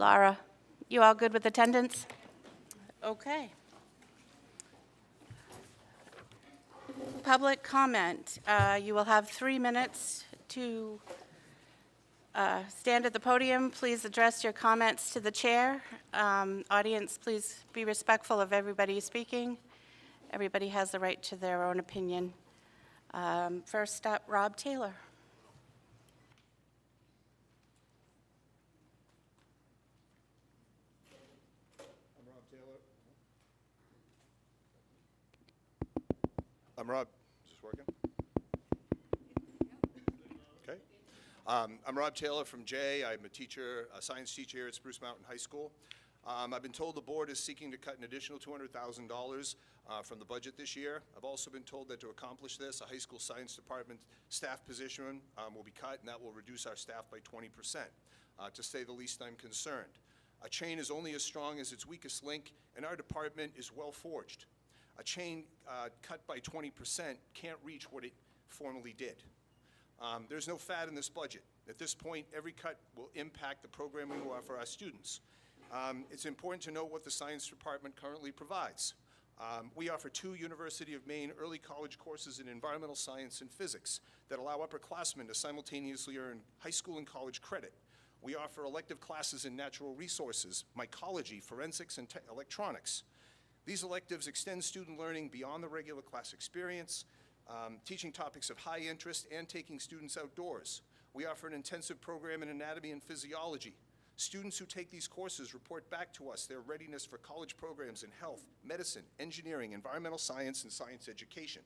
Laura, you all good with attendance? Okay. Public comment. You will have 3 minutes to stand at the podium. Please address your comments to the chair. Audience, please be respectful of everybody speaking. Everybody has the right to their own opinion. First up, Rob Taylor. I'm Rob. Is this working? Okay. I'm Rob Taylor from Jay. I'm a teacher, a science teacher here at Spruce Mountain High School. I've been told the board is seeking to cut an additional $200,000 from the budget this year. I've also been told that to accomplish this, a high school science department staff position will be cut, and that will reduce our staff by 20%. To say the least, I'm concerned. A chain is only as strong as its weakest link, and our department is well forged. A chain cut by 20% can't reach what it formerly did. There's no fat in this budget. At this point, every cut will impact the programming we offer our students. It's important to note what the science department currently provides. We offer 2 University of Maine early college courses in environmental science and physics that allow upperclassmen to simultaneously earn high school and college credit. We offer elective classes in natural resources, mycology, forensics, and electronics. These electives extend student learning beyond the regular class experience, teaching topics of high interest and taking students outdoors. We offer an intensive program in anatomy and physiology. Students who take these courses report back to us their readiness for college programs in health, medicine, engineering, environmental science, and science education.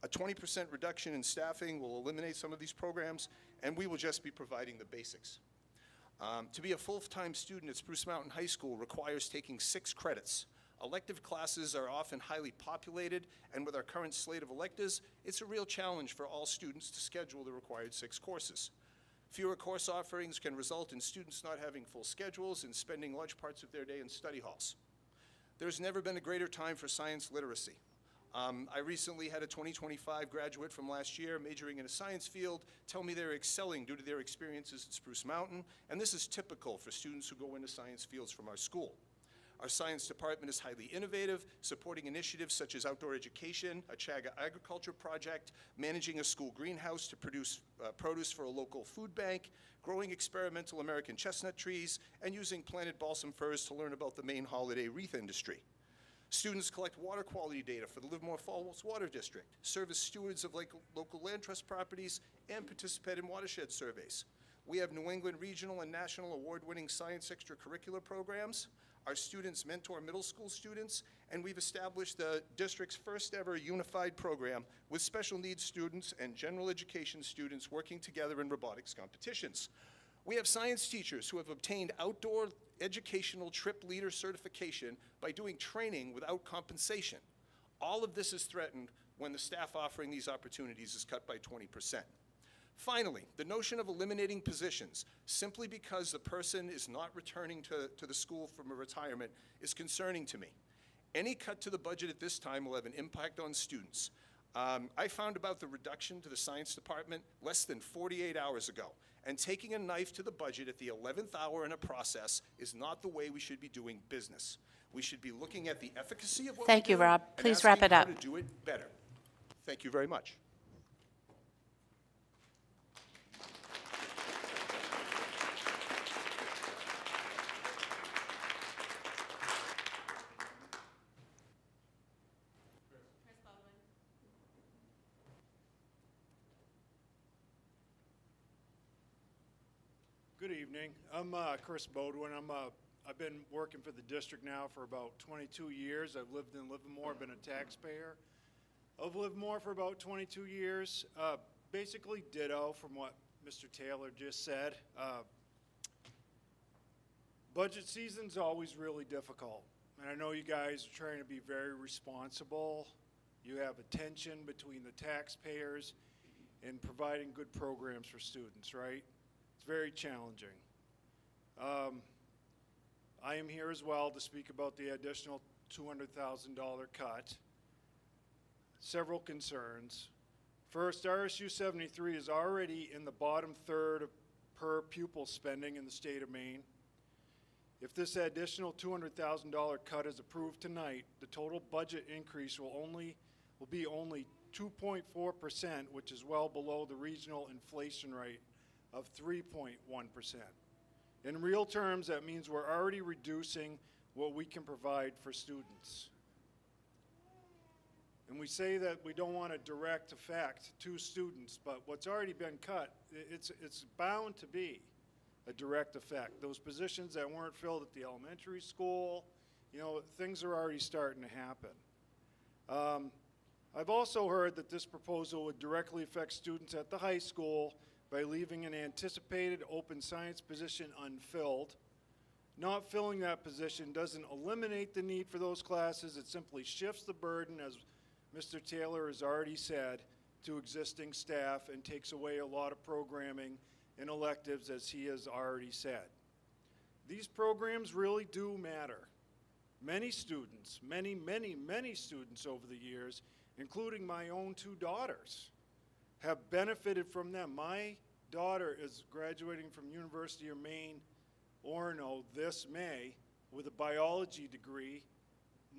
A 20% reduction in staffing will eliminate some of these programs, and we will just be providing the basics. To be a full-time student at Spruce Mountain High School requires taking 6 credits. Elective classes are often highly populated, and with our current slate of electives, it's a real challenge for all students to schedule the required 6 courses. Fewer course offerings can result in students not having full schedules and spending large parts of their day in study halls. There's never been a greater time for science literacy. I recently had a 2025 graduate from last year majoring in a science field tell me they're excelling due to their experiences at Spruce Mountain, and this is typical for students who go into science fields from our school. Our science department is highly innovative, supporting initiatives such as outdoor education, a Chaga agriculture project, managing a school greenhouse to produce produce for a local food bank, growing experimental American chestnut trees, and using planted balsam firs to learn about the Maine holiday wreath industry. Students collect water quality data for the Livermore Falls Water District, serve as stewards of local land trust properties, and participate in watershed surveys. We have New England regional and national award-winning science extracurricular programs. Our students mentor middle school students, and we've established the district's first ever unified program with special needs students and general education students working together in robotics competitions. We have science teachers who have obtained outdoor educational trip leader certification by doing training without compensation. All of this is threatened when the staff offering these opportunities is cut by 20%. Finally, the notion of eliminating positions simply because the person is not returning to the school from a retirement is concerning to me. Any cut to the budget at this time will have an impact on students. I found about the reduction to the science department less than 48 hours ago, and taking a knife to the budget at the 11th hour in a process is not the way we should be doing business. We should be looking at the efficacy of what we do. Thank you, Rob. And Please wrap it asking up. how to do it better. Thank you very much. Good evening. I'm Chris Bodwin. I've been working for the district now for about 22 years. I've lived in Livermore, been a taxpayer of Livermore for about 22 years. Basically ditto from what Mr. Taylor just said. Budget season's always really difficult. And I know you guys are trying to be very responsible. You have a tension between the taxpayers and providing good programs for students, right? It's very challenging. I am here as well to speak about the additional $200,000 cut. Several concerns. First, RSU73 is already in the bottom third of per pupil spending in the state of Maine. If this additional $200,000 cut is approved tonight, the total budget increase will be only 2.4%, which is well below the regional inflation rate of 3.1%. In real terms, that means we're already reducing what we can provide for students. And we say that we don't want a direct effect to students, but what's already been cut, it's bound to be a direct effect. Those positions that weren't filled at the elementary school, you know, things are already starting to happen. I've also heard that this proposal would directly affect students at the high school by leaving an anticipated open science position unfilled. Not filling that position doesn't eliminate the need for those classes, it simply shifts the burden, as Mr. Taylor has already said, to existing staff and takes away a lot of programming and electives, as he has already said. These programs really do matter. Many students, many students over the years, including my own two daughters, have benefited from them. My daughter is graduating from University of Maine, Orono, this May with a biology degree,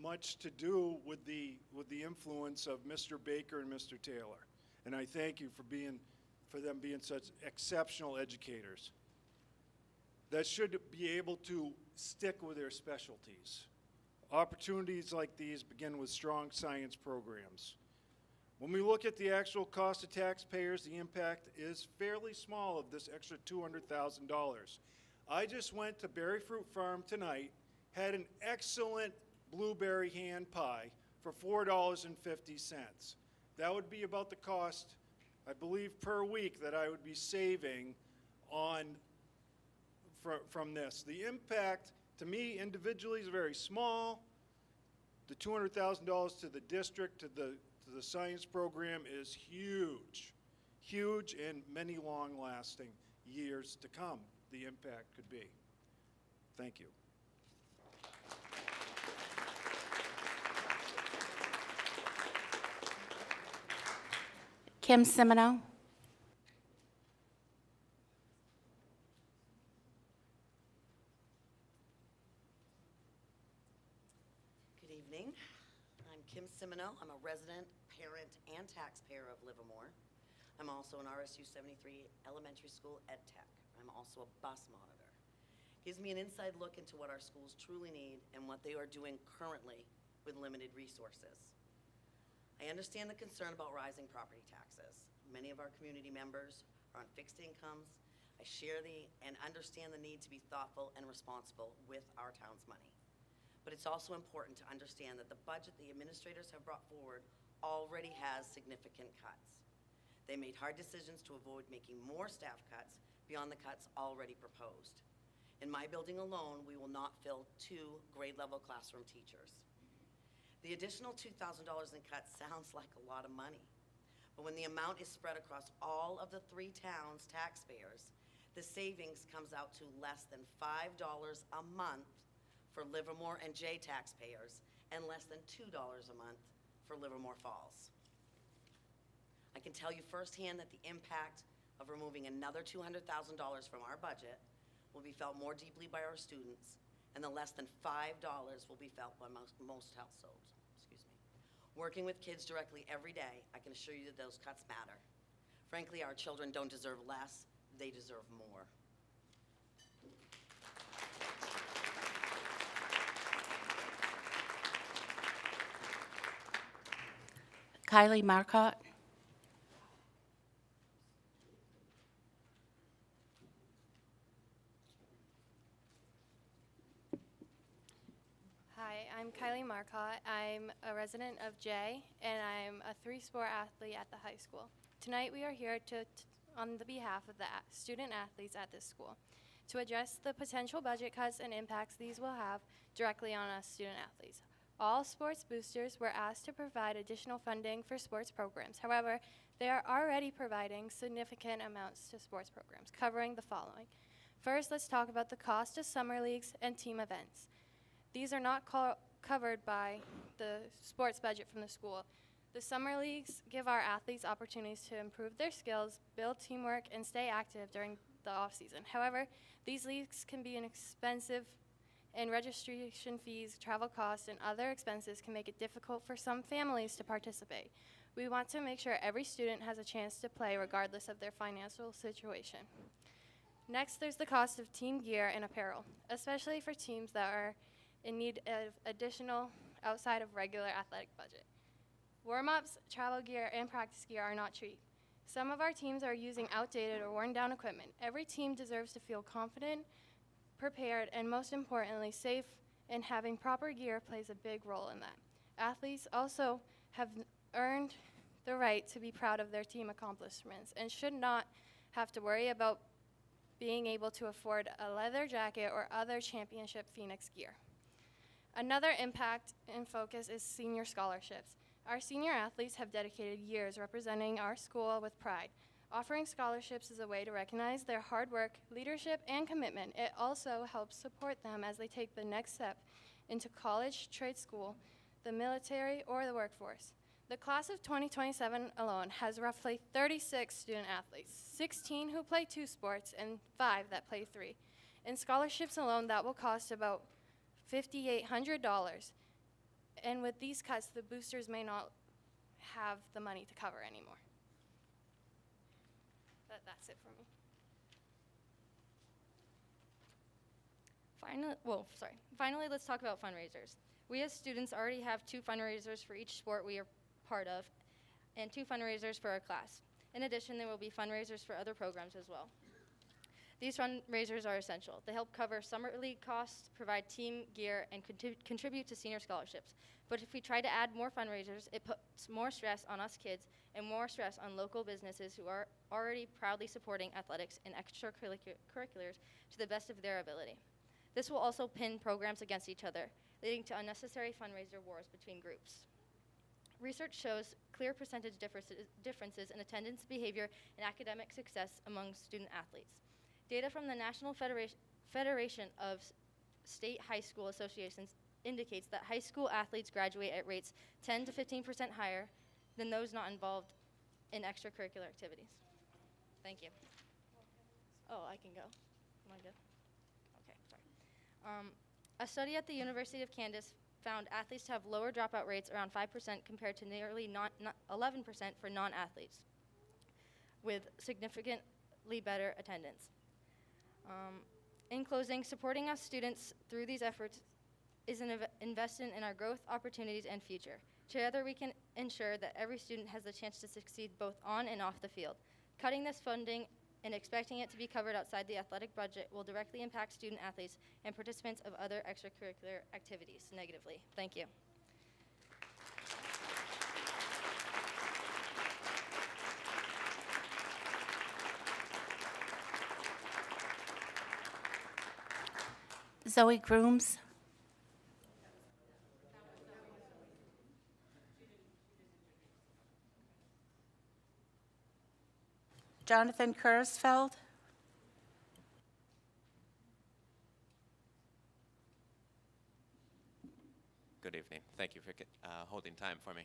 much to do with the influence of Mr. Baker and Mr. Taylor. And I thank you for them being such exceptional educators that should be able to stick with their specialties. Opportunities like these begin with strong science programs. When we look at the actual cost to taxpayers, the impact is fairly small of this extra $200,000. I just went to Berry Fruit Farm tonight, had an excellent blueberry hand pie for $4.50. That would be about the cost, I believe, per week that I would be saving from this. The impact to me individually is very small. The $200,000 to the district, to the science program is huge, huge, and many long-lasting years to come the impact could be. Thank you. Kim Semino. Good evening. I'm Kim Semino. I'm a resident, parent, and taxpayer of Livermore. I'm also an RSU73 elementary school ed tech. I'm also a bus monitor. Gives me an inside look into what our schools truly need and what they are doing currently with limited resources. I understand the concern about rising property taxes. Many of our community members are on fixed incomes. I share and understand the need to be thoughtful and responsible with our town's money. But it's also important to understand that the budget the administrators have brought forward already has significant cuts. They made hard decisions to avoid making more staff cuts beyond the cuts already proposed. In my building alone, we will not fill 2 grade-level classroom teachers. The additional $2,000 in cuts sounds like a lot of money, but when the amount is spread across all of the 3 towns' taxpayers, the savings comes out to less than $5 a month for Livermore and Jay taxpayers and less than $2 a month for Livermore Falls. I can tell you firsthand that the impact of removing another $200,000 from our budget will be felt more deeply by our students, and the less than $5 will be felt by most households. Working with kids directly every day, I can assure you that those cuts matter. Frankly, our children don't deserve less, they deserve more. Kylie Marcotte. Hi, I'm Kylie Marcotte. I'm a resident of Jay, and I'm a 3-sport athlete at the high school. Tonight we are here on the behalf of the student athletes at this school to address the potential budget cuts and impacts these will have directly on us student athletes. All sports boosters were asked to provide additional funding for sports programs. However, they are already providing significant amounts to sports programs, covering the following. First, let's talk about the cost of summer leagues and team events. These are not covered by the sports budget from the school. The summer leagues give our athletes opportunities to improve their skills, build teamwork, and stay active during the off-season. However, these leagues can be expensive and registration fees, travel costs, and other expenses can make it difficult for some families to participate. We want to make sure every student has a chance to play regardless of their financial situation. Next, there's the cost of team gear and apparel, especially for teams that are in need of additional outside of regular athletic budget. Warm-ups, travel gear, and practice gear are not cheap. Some of our teams are using outdated or worn-down equipment. Every team deserves to feel confident, prepared, and most importantly, safe, and having proper gear plays a big role in that. Athletes also have earned the right to be proud of their team accomplishments and should not have to worry about being able to afford a leather jacket or other championship Phoenix gear. Another impact and focus is senior scholarships. Our senior athletes have dedicated years representing our school with pride. Offering scholarships is a way to recognize their hard work, leadership, and commitment. It also helps support them as they take the next step into college, trade school, the military, or the workforce. The class of 2027 alone has roughly 36 student athletes, 16 who play 2 sports and 5 that play 3. In scholarships alone, that will cost about $5,800. And with these cuts, the boosters may not have the money to cover anymore. That's it for me. Finally, let's talk about fundraisers. We as students already have 2 fundraisers for each sport we are part of and 2 fundraisers for our class. In addition, there will be fundraisers for other programs as well. These fundraisers are essential. They help cover summer league costs, provide team gear, and contribute to senior scholarships. But if we try to add more fundraisers, it puts more stress on us kids and more stress on local businesses who are already proudly supporting athletics and extracurriculars to the best of their ability. This will also pin programs against each other, leading to unnecessary fundraiser wars between groups. Research shows clear percentage differences in attendance, behavior, and academic success among student athletes. Data from the National Federation of State High School Associations indicates that high school athletes graduate at rates 10 to 15% higher than those not involved in extracurricular activities. Thank you. Oh, I can go. Am I good? Okay, sorry. A study at the University of Kansas found athletes to have lower dropout rates, around 5%, compared to nearly 11% for non-athletes, with significantly better attendance. In closing, supporting us students through these efforts is an investment in our growth, opportunities, and future. Together, we can ensure that every student has the chance to succeed both on and off the field. Cutting this funding and expecting it to be covered outside the athletic budget will directly impact student athletes and participants of other extracurricular activities negatively. Thank you. Zoe Grooms. Jonathan Kurzfeld. Good evening. Thank you for holding time for me.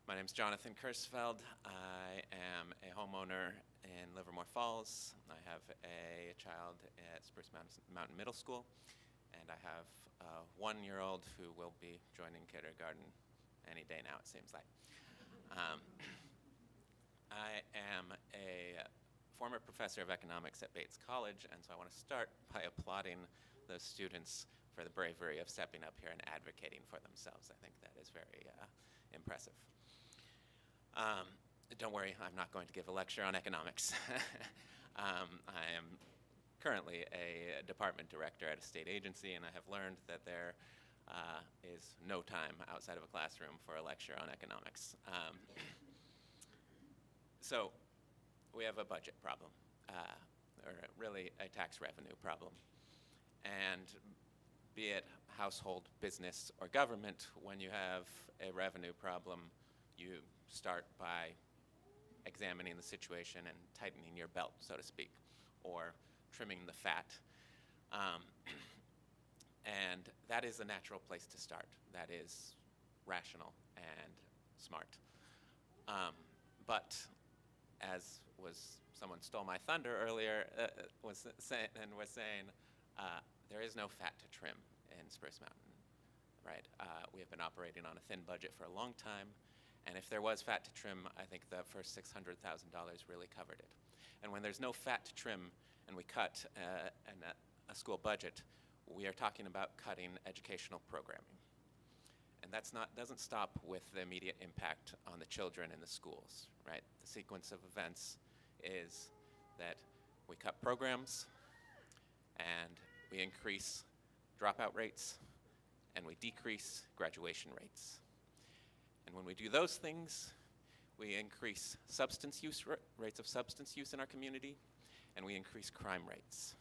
My name is Jonathan Kurzfeld. I am a homeowner in Livermore Falls. I have a child at Spruce Mountain Middle School, and I have a 1-year-old who will be joining kindergarten any day now, it seems like. I am a former professor of economics at Bates College, and so I want to start by applauding those students for the bravery of stepping up here and advocating for themselves. I think that is very impressive. Don't worry, I'm not going to give a lecture on economics. I am currently a department director at a state agency, and I have learned that there is no time outside of a classroom for a lecture on economics. So we have a budget problem, or really a tax revenue problem. And be it household, business, or government, when you have a revenue problem, you start by examining the situation and tightening your belt, so to speak, or trimming the fat. And that is a natural place to start. That is rational and smart. But as someone stole my thunder earlier, was saying, there is no fat to trim in Spruce Mountain, right? We have been operating on a thin budget for a long time, and if there was fat to trim, I think the first $600,000 really covered it. And when there's no fat to trim and we cut a school budget, we are talking about cutting educational programming. And doesn't stop with the immediate impact on the children in the schools, right? The sequence of events is that we cut programs, and we increase dropout rates, and we decrease graduation rates. And when we do those things, we increase rates of substance use in our community, and we increase crime rates.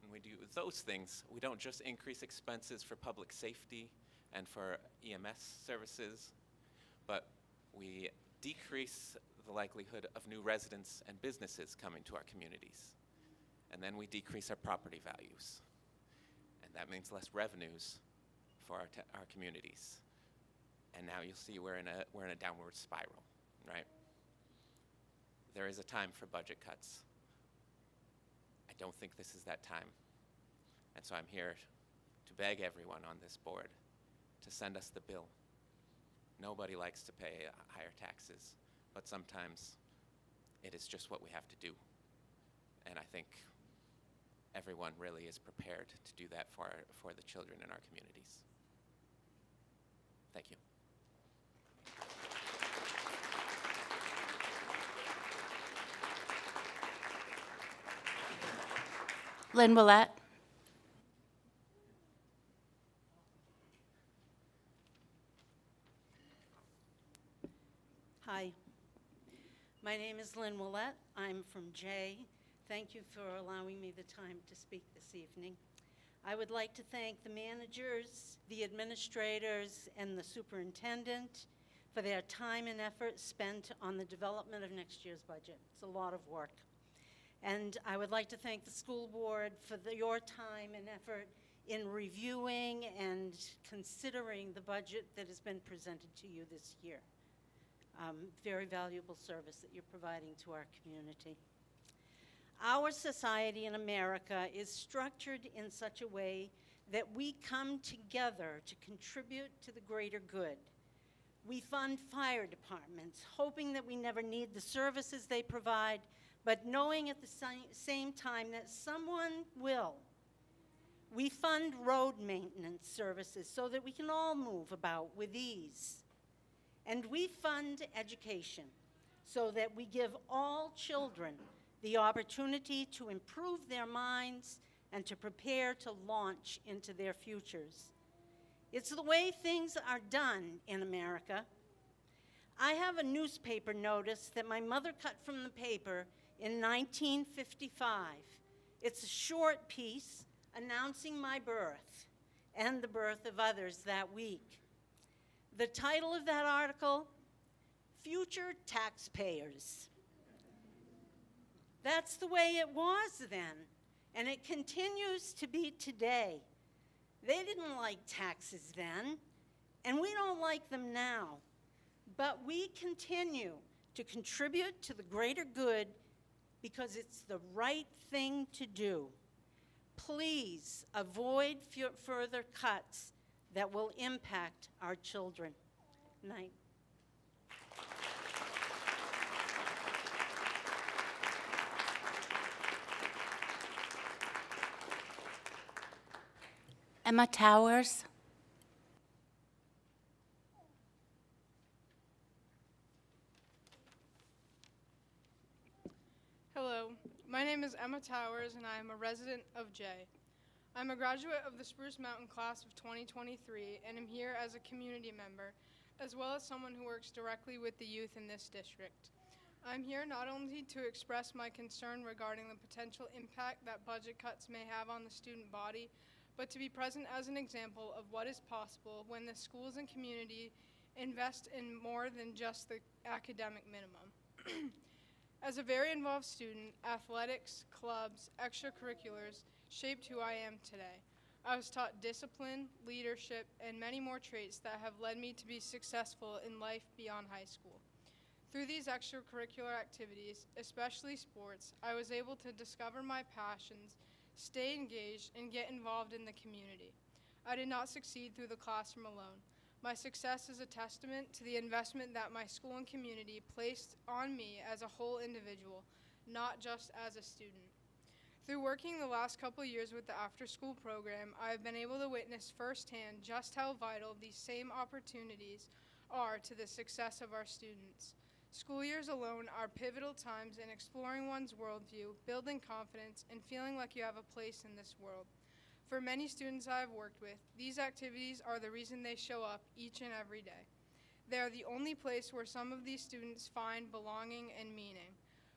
When we do those things, we don't just increase expenses for public safety and for EMS services, but we decrease the likelihood of new residents and businesses coming to our communities. And then we decrease our property values. And that means less revenues for our communities. And now you'll see we're in a downward spiral, right? There is a time for budget cuts. I don't think this is that time. And so I'm here to beg everyone on this board to send us the bill. Nobody likes to pay higher taxes, but sometimes it is just what we have to do. And I think everyone really is prepared to do that for the children in our communities. Thank you. Lynn Willett. Hi, my name is Lynn Willett. I'm from Jay. Thank you for allowing me the time to speak this evening. I would like to thank the managers, the administrators, and the superintendent for their time and effort spent on the development of next year's budget. It's a lot of work. And I would like to thank the school board for your time and effort in reviewing and considering the budget that has been presented to you this year. Very valuable service that you're providing to our community. Our society in America is structured in such a way that we come together to contribute to the greater good. We fund fire departments, hoping that we never need the services they provide, but knowing at the same time that someone will. We fund road maintenance services so that we can all move about with ease. And we fund education so that we give all children the opportunity to improve their minds and to prepare to launch into their futures. It's the way things are done in America. I have a newspaper notice that my mother cut from the paper in 1955. It's a short piece announcing my birth and the birth of others that week. The title of that article, Future Taxpayers. That's the way it was then, and it continues to be today. They didn't like taxes then, and we don't like them now. But we continue to contribute to the greater good because it's the right thing to do. Please avoid further cuts that will impact our children. Night. Emma Towers. Hello, my name is Emma Towers and I am a resident of Jay. I'm a graduate of the Spruce Mountain class of 2023 and am here as a community member, as well as someone who works directly with the youth in this district. I'm here not only to express my concern regarding the potential impact that budget cuts may have on the student body, but to be present as an example of what is possible when the schools and community invest in more than just the academic minimum. As a very involved student, athletics, clubs, extracurriculars shaped who I am today. I was taught discipline, leadership, and many more traits that have led me to be successful in life beyond high school. Through these extracurricular activities, especially sports, I was able to discover my passions, stay engaged, and get involved in the community. I did not succeed through the classroom alone. My success is a testament to the investment that my school and community placed on me as a whole individual, not just as a student. Through working the last couple years with the after-school program, I have been able to witness firsthand just how vital these same opportunities are to the success of our students. School years alone are pivotal times in exploring one's worldview, building confidence, and feeling like you have a place in this world. For many students I have worked with, these activities are the reason they show up each and every day. They are the only place where some of these students find belonging and meaning.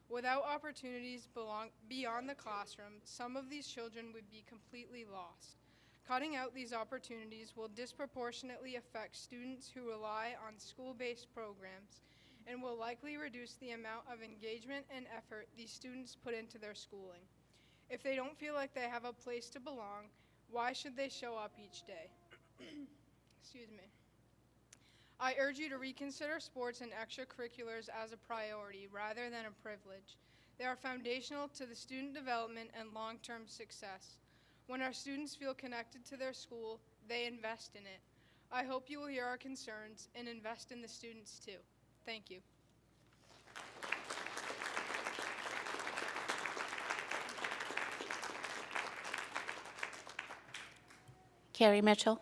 Without opportunities beyond the classroom, some of these children would be completely lost. Cutting out these opportunities will disproportionately affect students who rely on school-based programs and will likely reduce the amount of engagement and effort these students put into their schooling. If they don't feel like they have a place to belong, why should they show up each day? Excuse me. I urge you to reconsider sports and extracurriculars as a priority rather than a privilege. They are foundational to the student development and long-term success. When our students feel connected to their school, they invest in it. I hope you will hear our concerns and invest in the students too. Thank you. Carrie Mitchell.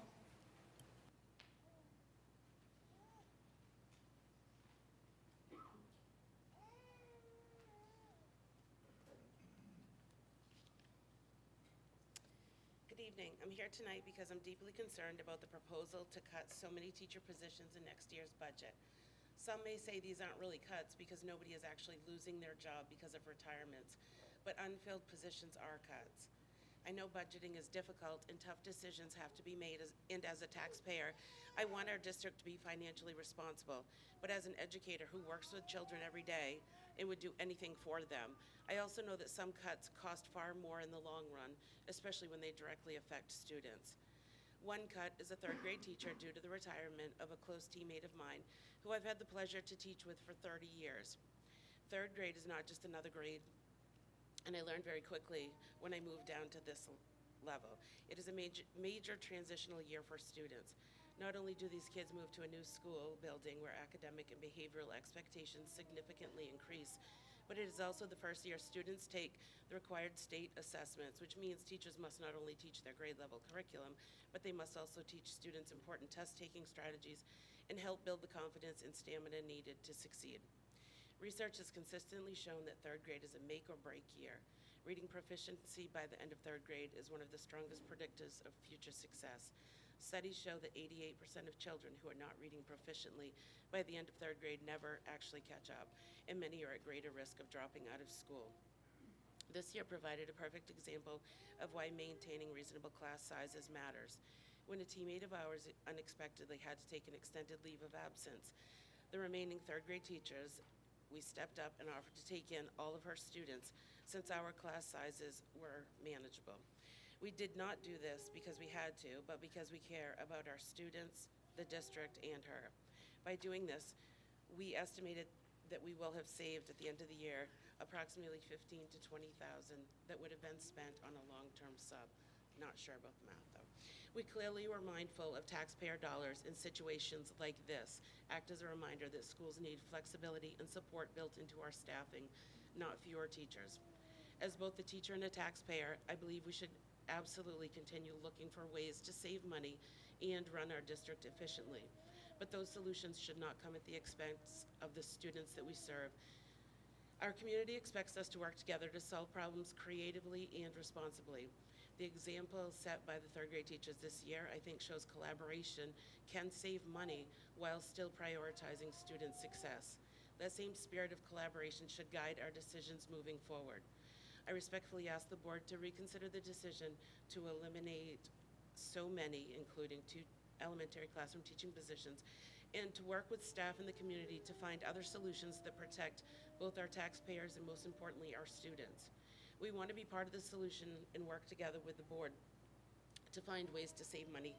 Good evening. I'm here tonight because I'm deeply concerned about the proposal to cut so many teacher positions in next year's budget. Some may say these aren't really cuts because nobody is actually losing their job because of retirements, but unfilled positions are cuts. I know budgeting is difficult and tough decisions have to be made, and as a taxpayer, I want our district to be financially responsible. But as an educator who works with children every day and would do anything for them, I also know that some cuts cost far more in the long run, especially when they directly affect students. One cut is a third grade teacher due to the retirement of a close teammate of mine who I've had the pleasure to teach with for 30 years. Third grade is not just another grade, and I learned very quickly when I moved down to this level. It is a major transitional year for students. Not only do these kids move to a new school building where academic and behavioral expectations significantly increase, but it is also the first year students take the required state assessments, which means teachers must not only teach their grade level curriculum, but they must also teach students important test-taking strategies and help build the confidence and stamina needed to succeed. Research has consistently shown that third grade is a make or break year. Reading proficiency by the end of third grade is one of the strongest predictors of future success. Studies show that 88% of children who are not reading proficiently by the end of third grade never actually catch up, and many are at greater risk of dropping out of school. This year provided a perfect example of why maintaining reasonable class sizes matters. When a teammate of ours unexpectedly had to take an extended leave of absence, the remaining third grade teachers, we stepped up and offered to take in all of her students since our class sizes were manageable. We did not do this because we had to, but because we care about our students, the district, and her. By doing this, we estimated that we will have saved at the end of the year approximately $15,000 to $20,000 that would have been spent on a long-term sub. Not sure about the math though. We clearly were mindful of taxpayer dollars in situations like this. Act as a reminder that schools need flexibility and support built into our staffing, not fewer teachers. As both a teacher and a taxpayer, I believe we should absolutely continue looking for ways to save money and run our district efficiently. But those solutions should not come at the expense of the students that we serve. Our community expects us to work together to solve problems creatively and responsibly. The example set by the third grade teachers this year, I think, shows collaboration can save money while still prioritizing student success. That same spirit of collaboration should guide our decisions moving forward. I respectfully ask the board to reconsider the decision to eliminate so many, including 2 elementary classroom teaching positions, and to work with staff in the community to find other solutions that protect both our taxpayers and, most importantly, our students. We want to be part of the solution and work together with the board to find ways to save money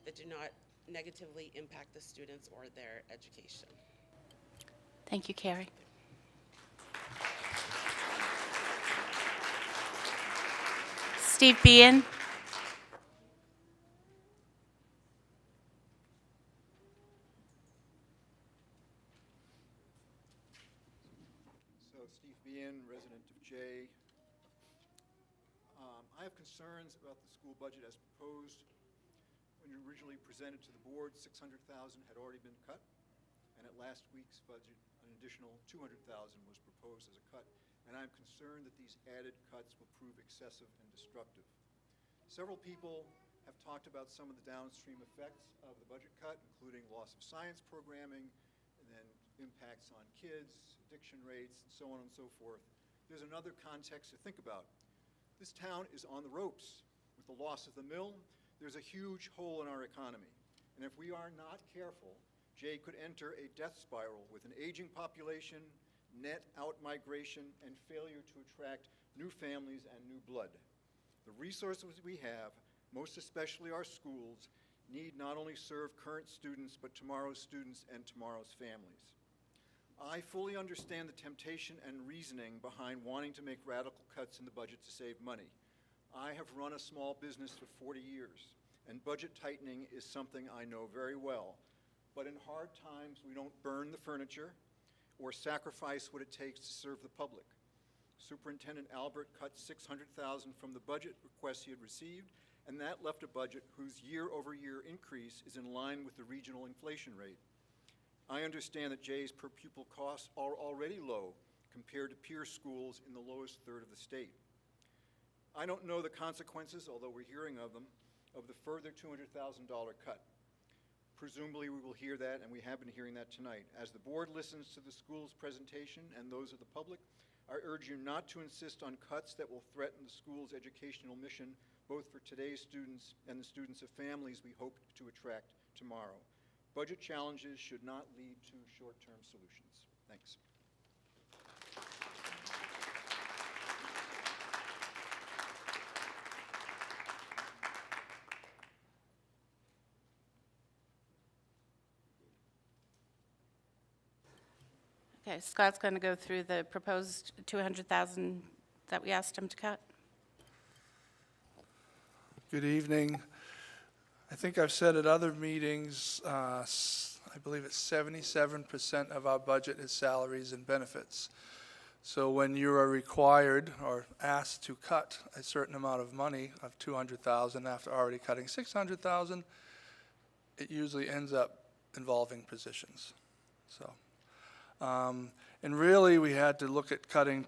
that do not negatively impact the students or their education. Thank you, Carrie. Steve Bean. So Steve Bean, resident of Jay. I have concerns about the school budget as proposed. When originally presented to the board, $600,000 had already been cut, and at last week's budget, an additional $200,000 was proposed as a cut, and I'm concerned that these added cuts will prove excessive and destructive. Several people have talked about some of the downstream effects of the budget cut, including loss of science programming, and then impacts on kids, addiction rates, and so on and so forth. There's another context to think about. This town is on the ropes. With the loss of the mill, there's a huge hole in our economy. And if we are not careful, Jay could enter a death spiral with an aging population, net out-migration, and failure to attract new families and new blood. The resources we have, most especially our schools, need not only serve current students, but tomorrow's students and tomorrow's families. I fully understand the temptation and reasoning behind wanting to make radical cuts in the budget to save money. I have run a small business for 40 years, and budget tightening is something I know very well. But in hard times, we don't burn the furniture or sacrifice what it takes to serve the public. Superintendent Albert cut $600,000 from the budget request he had received, and that left a budget whose year-over-year increase is in line with the regional inflation rate. I understand that Jay's per pupil costs are already low compared to peer schools in the lowest third of the state. I don't know the consequences, although we're hearing of them, of the further $200,000 cut. Presumably we will hear that, and we have been hearing that tonight. As the board listens to the school's presentation and those of the public, I urge you not to insist on cuts that will threaten the school's educational mission, both for today's students and the students of families we hope to attract tomorrow. Budget challenges should not lead to short-term solutions. Thanks. Okay, Scott's going to go through the proposed $200,000 that we asked him to cut. Good evening. I think I've said at other meetings, I believe it's 77% of our budget is salaries and benefits. So when you are required or asked to cut a certain amount of money of $200,000 after already cutting $600,000, it usually ends up involving positions. So, and really we had to look at cutting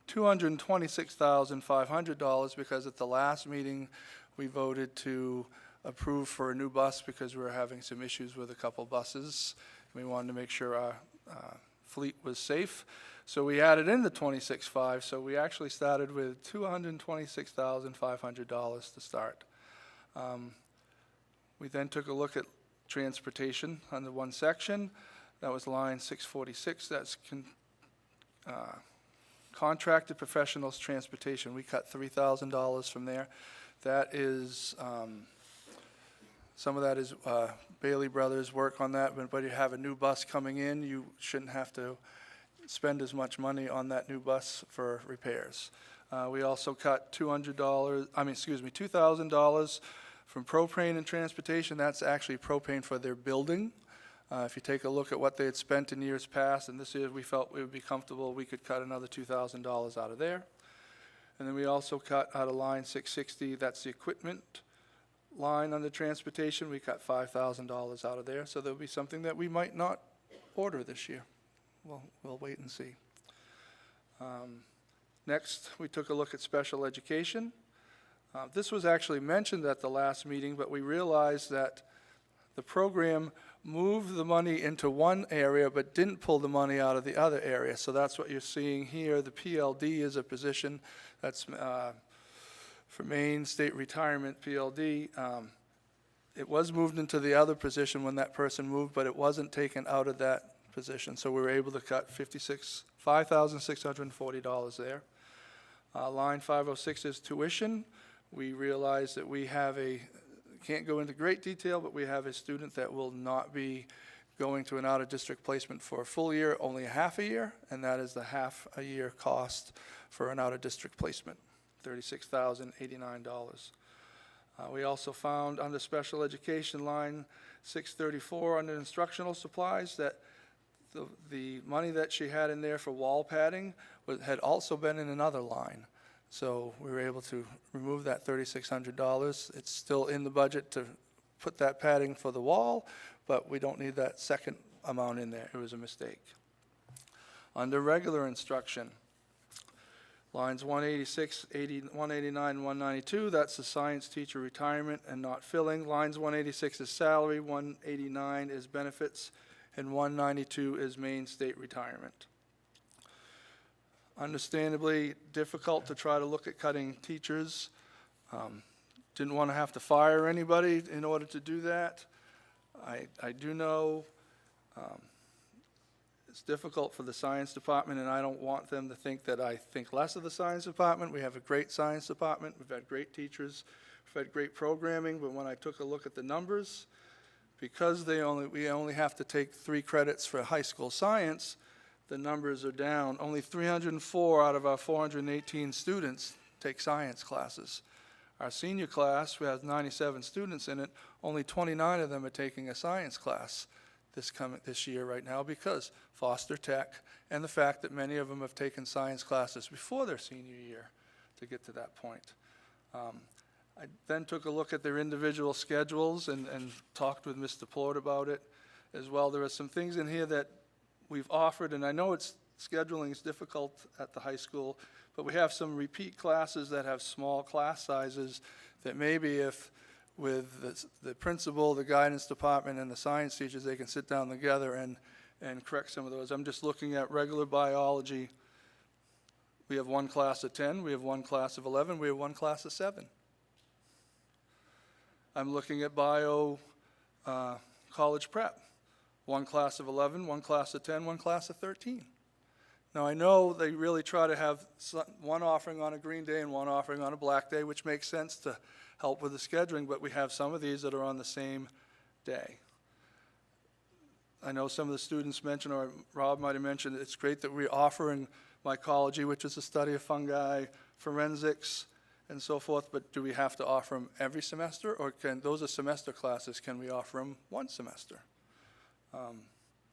$226,500 because at the last meeting we voted to approve for a new bus because we were having some issues with a couple buses. We wanted to make sure our fleet was safe. So we added in the $26,500, so we actually started with $226,500 to start. We then took a look at transportation under one section. That was line 646. That's contracted professionals transportation. We cut $3,000 from there. That is, some of that is Bailey Brothers work on that. But you have a new bus coming in, you shouldn't have to spend as much money on that new bus for repairs. We also cut $2,000 from propane and transportation. That's actually propane for their building. If you take a look at what they had spent in years past, and this year we felt we would be comfortable, we could cut another $2,000 out of there. And then we also cut out of line 660, that's the equipment line under transportation. We cut $5,000 out of there. So there'll be something that we might not order this year. We'll wait and see. Next, we took a look at special education. This was actually mentioned at the last meeting, but we realized that the program moved the money into one area but didn't pull the money out of the other area. So that's what you're seeing here. The PLD is a position that's for Maine State Retirement, PLD. It was moved into the other position when that person moved, but it wasn't taken out of that position. So we were able to cut $5,640 there. Line 506 is tuition. We realized that we have can't go into great detail, but we have a student that will not be going to an out-of-district placement for a full year, only a half a year, and that is the half a year cost for an out-of-district placement. $36,089. We also found under special education line 634 under instructional supplies that the money that she had in there for wall padding had also been in another line. So we were able to remove that $3,600. It's still in the budget to put that padding for the wall, but we don't need that second amount in there. It was a mistake. Under regular instruction, lines 186, 189, 192, that's the science teacher retirement and not filling. Lines 186 is salary, 189 is benefits, and 192 is Maine State retirement. Understandably difficult to try to look at cutting teachers. Didn't want to have to fire anybody in order to do that. I do know it's difficult for the science department, and I don't want them to think that I think less of the science department. We have a great science department. We've had great teachers. We've had great programming, but when I took a look at the numbers, because we only have to take 3 credits for high school science, the numbers are down. Only 304 out of our 418 students take science classes. Our senior class, we have 97 students in it, only 29 of them are taking a science class this year right now because Foster Tech and the fact that many of them have taken science classes before their senior year to get to that point. I then took a look at their individual schedules and talked with Mr. Plort about it as well. There are some things in here that we've offered, and I know scheduling is difficult at the high school, but we have some repeat classes that have small class sizes that maybe if with the principal, the guidance department, and the science teachers, they can sit down together and correct some of those. I'm just looking at regular biology. We have 1 class of 10, we have 1 class of 11, we have 1 class of 7. I'm looking at bio college prep. 1 class of 11, 1 class of 10, 1 class of 13. Now, I know they really try to have one offering on a green day and one offering on a black day, which makes sense to help with the scheduling, but we have some of these that are on the same day. I know some of the students mentioned, or Rob might have mentioned, it's great that we're offering mycology, which is the study of fungi, forensics, and so forth, but do we have to offer them every semester, or those are semester classes, can we offer them 1 semester?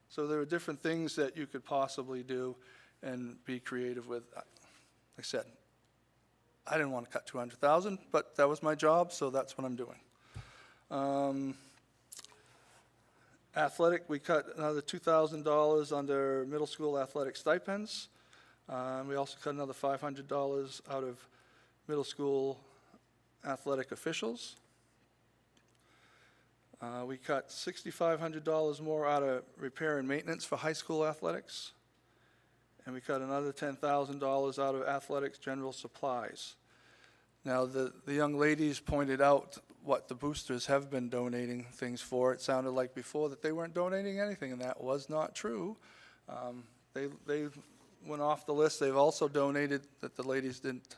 So there are different things that you could possibly do and be creative with. Like I said, I didn't want to cut $200,000, but that was my job, so that's what I'm doing. Athletic, we cut another $2,000 under middle school athletic stipends. We also cut another $500 out of middle school athletic officials. We cut $6,500 more out of repair and maintenance for high school athletics. And we cut another $10,000 out of athletics general supplies. Now, the young ladies pointed out what the boosters have been donating things for. It sounded like before that they weren't donating anything, and that was not true. They went off the list. They've also donated, that the ladies didn't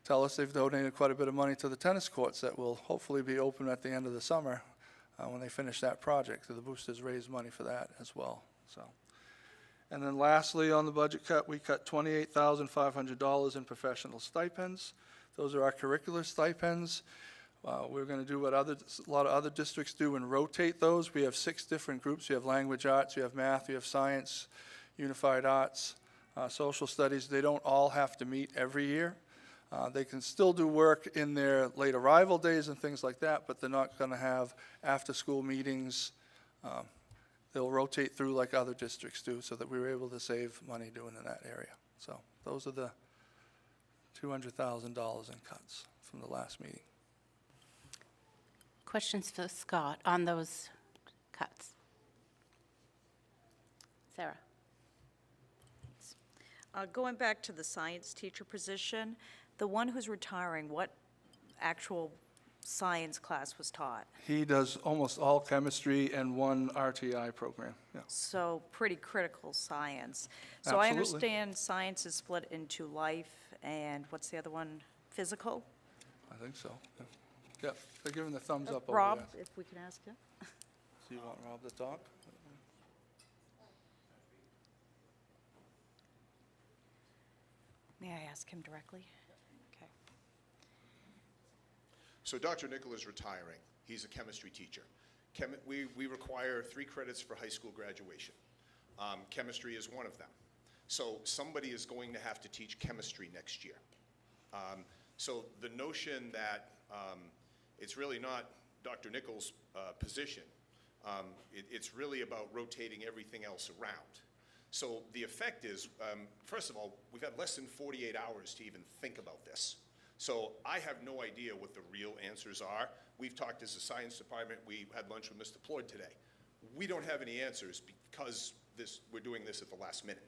tell us, they've donated quite a bit of money to the tennis courts that will hopefully be open at the end of the summer when they finish that project. So the boosters raised money for that as well. So. And then lastly, on the budget cut, we cut $28,500 in professional stipends. Those are our curricular stipends. We're going to do what a lot of other districts do and rotate those. We have 6 different groups. You have language arts, you have math, you have science, unified arts, social studies. They don't all have to meet every year. They can still do work in their late arrival days and things like that, but they're not going to have after-school meetings. They'll rotate through like other districts do, so that we were able to save money doing in that area. So those are the $200,000 in cuts from the last meeting. Questions for Scott on those cuts? Sarah? Going back to the science teacher position, the one who's retiring, what actual science class was taught? He does almost all chemistry and 1 RTI program. Yeah. So pretty critical science. So I Absolutely. understand science is split into life and what's the other one? Physical? I think so. Yeah. Yep, they're giving the thumbs up over Rob, there. if we can ask him. So you want Rob to talk? May I ask him directly? Okay. So Dr. Nickel is retiring. He's a chemistry teacher. We require 3 credits for high school graduation. Chemistry is one of them. So somebody is going to have to teach chemistry next year. So the notion that it's really not Dr. Nickel's position, it's really about rotating everything else around. So the effect is, first of all, we've had less than 48 hours to even think about this. So I have no idea what the real answers are. We've talked as a science department. We had lunch with Mr. Ployd today. We don't have any answers because we're doing this at the last minute.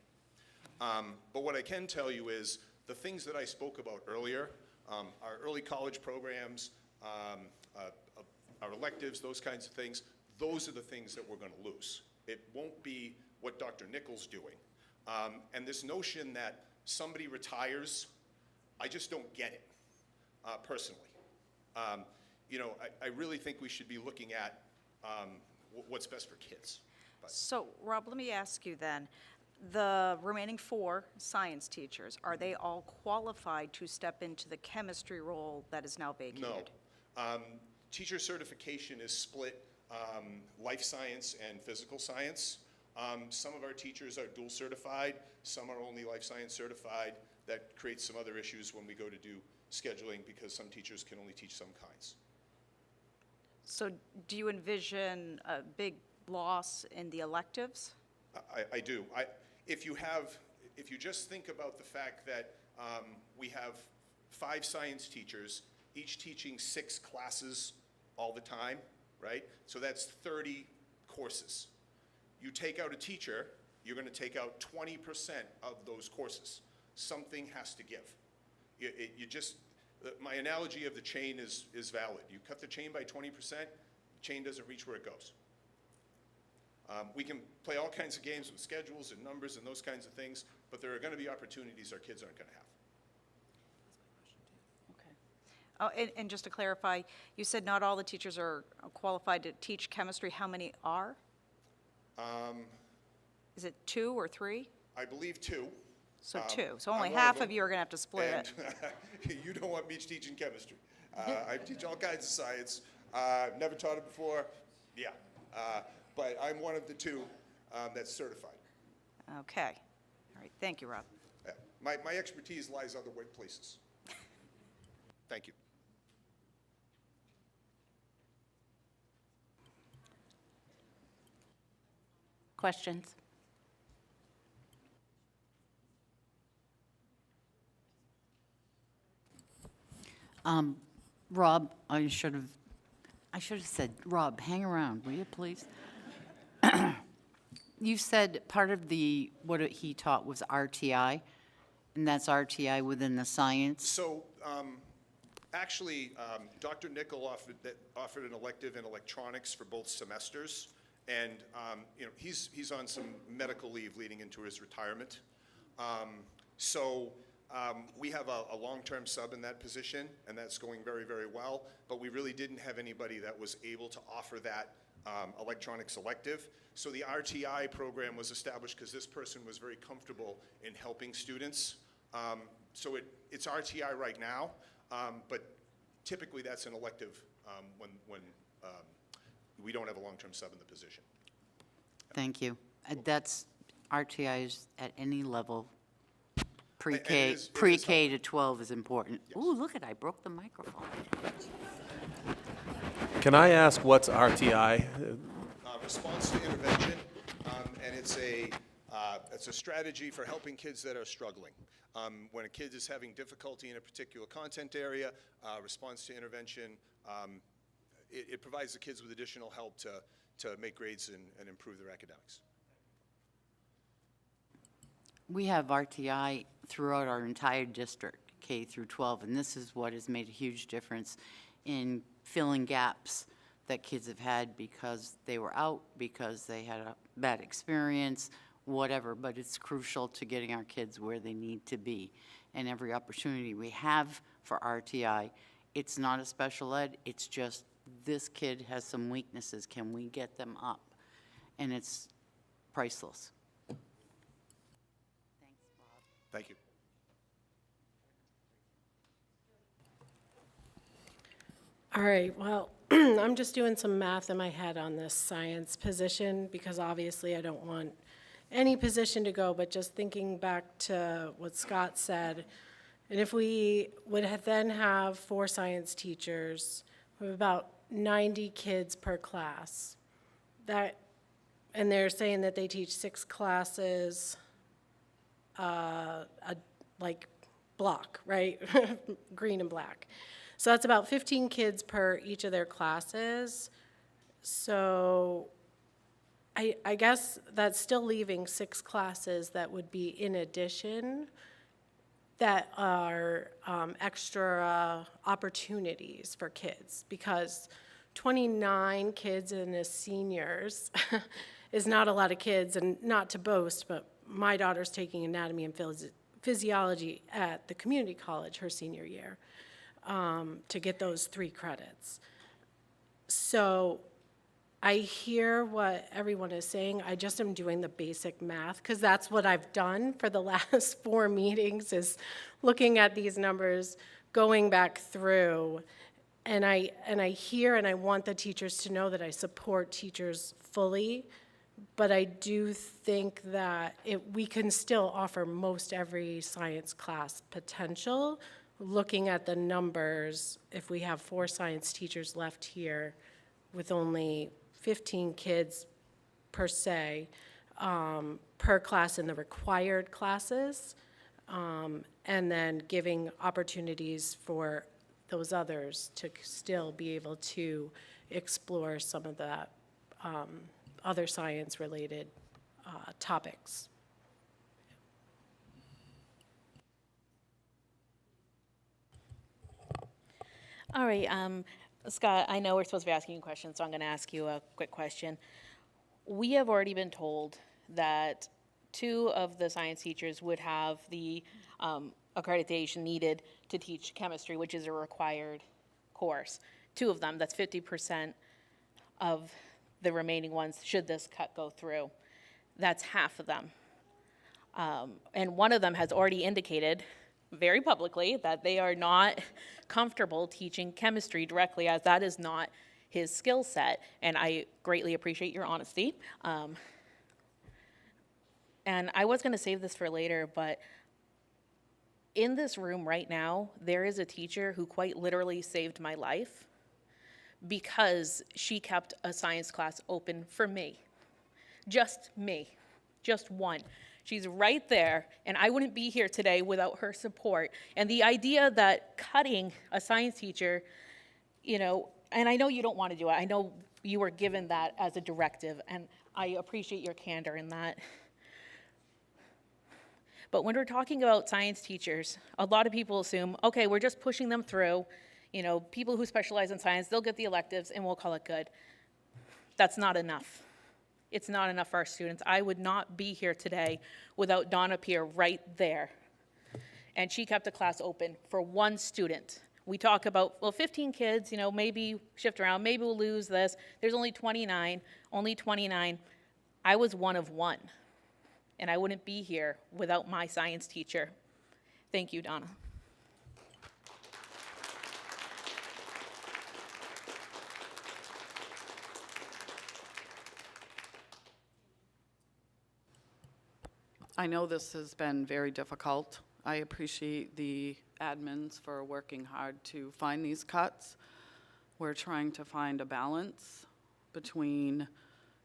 But what I can tell you is the things that I spoke about earlier, our early college programs, our electives, those kinds of things, those are the things that we're going to lose. It won't be what Dr. Nickel's doing. And this notion that somebody retires, I just don't get it, personally. You know, I really think we should be looking at what's best for kids. But So, Rob, let me ask you then, the remaining 4 science teachers, are they all qualified to step into the chemistry role that is now vacated? no. Teacher certification is split life science and physical science. Some of our teachers are dual certified, some are only life science certified. That creates some other issues when we go to do scheduling because some teachers can only teach some kinds. So do you envision a big loss in the electives? I do. If you just think about the fact that we have 5 science teachers, each teaching 6 classes all the time, right? So that's 30 courses. You take out a teacher, you're going to take out 20% of those courses. Something has to give. My analogy of the chain is valid. You cut the chain by 20%, the chain doesn't reach where it goes. We can play all kinds of games with schedules and numbers and those kinds of things, but there are going to be opportunities our kids aren't going to have. Okay. Oh, and just to clarify, you said not all the teachers are qualified to teach chemistry. How many are? Is it 2 or 3? I believe 2. So 2. So only I'm one half them, of you are going to have to split it. And you don't want me teaching chemistry. I teach all kinds of science. Never taught it before. Yeah. But I'm one of the 2 that's certified. Okay. All right. Thank you, Rob. My expertise lies other places. Thank you. Questions? Rob, I should have said, Rob, hang around, will you please? You said part of what he taught was RTI, and that's RTI within the science? So actually, Dr. Nickel offered an elective in electronics for both semesters. And you know, he's on some medical leave leading into his retirement. We have a long-term sub in that position, and that's going very, very well. But we really didn't have anybody that was able to offer that electronics elective. So the RTI program was established because this person was very comfortable in helping students. So it's RTI right now, but typically that's an elective when we don't have a long-term sub in the position. Thank you. That's RTIs at any level. Pre-K to 12 is important. Yes. Ooh, look I broke the microphone. Can I ask what's RTI? Response to intervention, and it's a strategy for helping kids that are struggling. When a kid is having difficulty in a particular content area, response to intervention, it provides the kids with additional help to make grades and improve their academics. We have RTI throughout our entire district, K through 12, and this is what has made a huge difference in filling gaps that kids have had because they were out, because they had a bad experience, whatever, but it's crucial to getting our kids where they need to be. And every opportunity we have for RTI, it's not a special ed, it's just this kid has some weaknesses, can we get them up? And it's priceless. Thanks, Bob. Thank you. All right, well, I'm just doing some math in my head on this science position, because obviously I don't want any position to go, but just thinking back to what Scott said, and if we would then have 4 science teachers, we have about 90 kids per class. And they're saying that they teach 6 classes, like block, right? Green and black. So that's about 15 kids per each of their classes. So I guess that's still leaving 6 classes that would be in addition, that are extra opportunities for kids, because 29 kids and as seniors is not a lot of kids, and not to boast, but my daughter's taking anatomy and physiology at the community college her senior year to get those 3 credits. So I hear what everyone is saying. I just am doing the basic math, because that's what I've done for the last 4 meetings, is looking at these numbers, going back through. And I hear and I want the teachers to know that I support teachers fully, but I do think that we can still offer most every science class potential, looking at the numbers. If we have 4 science teachers left here with only 15 kids per se, per class in the required classes, and then giving opportunities for those others to still be able to explore some of the other science-related topics. All right, Scott, I know we're supposed to be asking you questions, so I'm going to ask you a quick question. We have already been told that 2 of the science teachers would have the accreditation needed to teach chemistry, which is a required course. 2 of them, that's 50% of the remaining ones, should this cut go through. That's half of them. And one of them has already indicated very publicly that they are not comfortable teaching chemistry directly, as that is not his skill set. And I greatly appreciate your honesty. And I was going to save this for later, but in this room right now, there is a teacher who quite literally saved my life because she kept a science class open for me. Just me. Just one. She's right there, and I wouldn't be here today without her support. And the idea that cutting a science teacher, and I know you don't want to do it. I know you were given that as a directive, and I appreciate your candor in that. But when we're talking about science teachers, a lot of people assume, okay, we're just pushing them through. People who specialize in science, they'll get the electives, and we'll call it good. That's not enough. It's not enough for our students. I would not be here today without Donna Peer right there. And she kept the class open for 1 student. We talk about, 15 kids, maybe shift around, maybe we'll lose this. There's only 29, I was one of 1. And I wouldn't be here without my science teacher. Thank you, Donna. I know this has been very difficult. I appreciate the admins for working hard to find these cuts. We're trying to find a balance between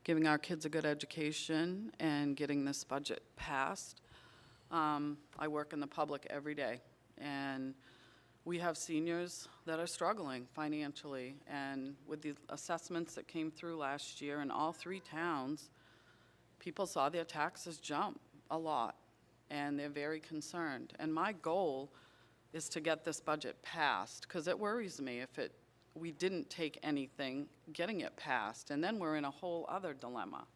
giving our kids a good education and getting this budget passed. I work in the public every day, and we have seniors that are struggling financially. And with the assessments that came through last year in all 3 towns, people saw their taxes jump a lot, and they're very concerned. And my goal is to get this budget passed, because it worries me if we didn't take anything getting it passed, and then we're in a whole other dilemma.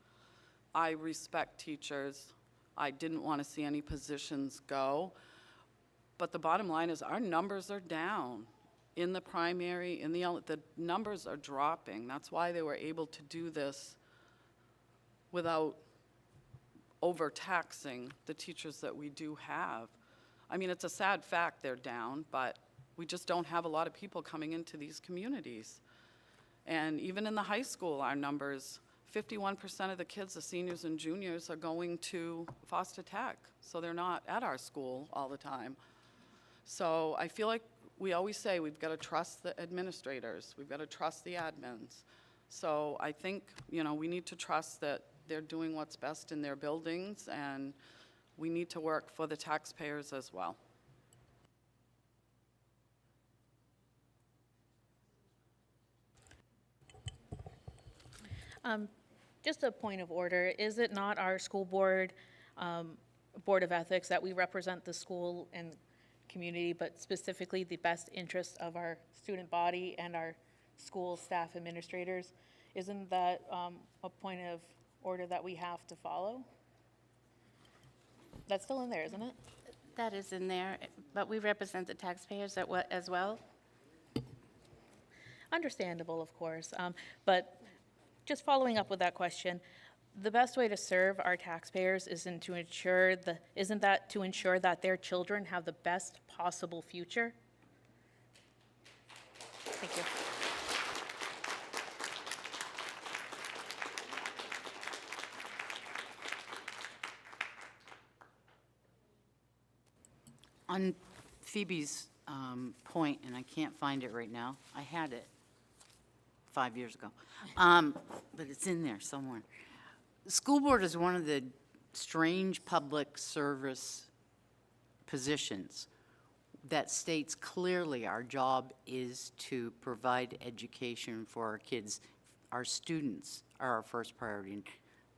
I respect teachers. I didn't want to see any positions go, but the bottom line is our numbers are down. In the primary, the numbers are dropping. That's why they were able to do this without overtaxing the teachers that we do have. I mean, it's a sad fact they're down, but We just don't have a lot of people coming into these communities. And even in the high school, our numbers, 51% of the kids, the seniors and juniors, are going to Foster Tech, so they're not at our school all the time. So I feel like we always say we've got to trust the administrators, we've got to trust the admins. So I think, you know, we need to trust that they're doing what's best in their buildings, and we need to work for the taxpayers as well. Just a point of order, is it not our school board, Board of Ethics, that we represent the school and community, but specifically the best interest of our student body and our school staff administrators? Isn't that a point of order that we have to follow? That's still in there, isn't it? That is in there, but we represent the taxpayers as well. Understandable, of course, but just following up with that question, the best way to serve our taxpayers isn't to ensure that their children have the best possible future? Thank you. On Phoebe's point, and I can't find it right now, I had it 5 years ago, but it's in there somewhere. The school board is one of the strange public service positions that states clearly our job is to provide education for our kids. Our students are our first priority.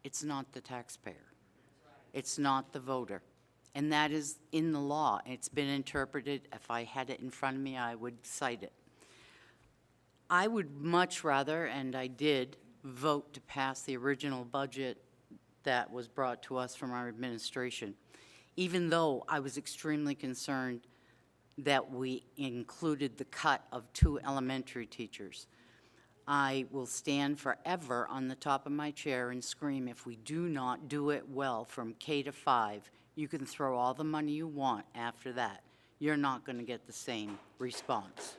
It's not the taxpayer. It's not the voter. And that is in the law. It's been interpreted. If I had it in front of me, I would cite it. I would much rather, and I did, vote to pass the original budget that was brought to us from our administration, even though I was extremely concerned that we included the cut of 2 elementary teachers. I will stand forever on the top of my chair and scream, if we do not do it well from K to 5, you can throw all the money you want after that. You're not going to get the same response.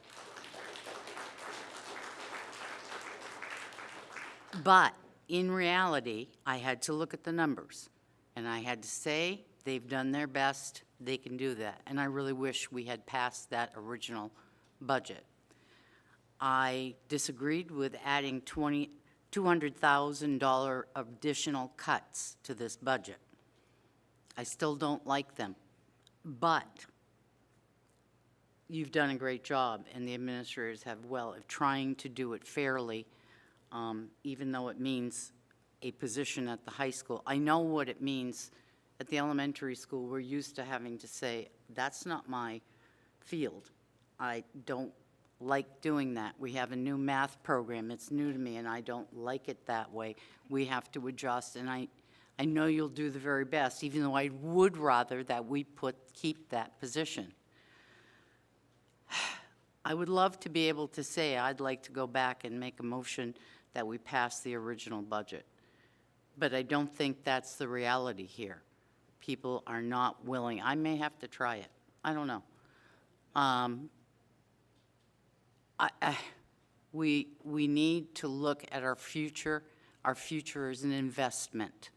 But in reality, I had to look at the numbers, and I had to say they've done their best, they can do that. And I really wish we had passed that original budget. I disagreed with adding $200,000 additional cuts to this budget. I still don't like them, but you've done a great job, and the administrators have of trying to do it fairly, even though it means a position at the high school. I know what it means at the elementary school. We're used to having to say, that's not my field. I don't like doing that. We have a new math program. It's new to me, and I don't like it that way. We have to adjust, and I know you'll do the very best, even though I would rather that we keep that position. I would love to be able to say I'd like to go back and make a motion that we pass the original budget. But I don't think that's the reality here. People are not willing. I may have to try it. I don't know. We need to look at our future. Our future is an investment.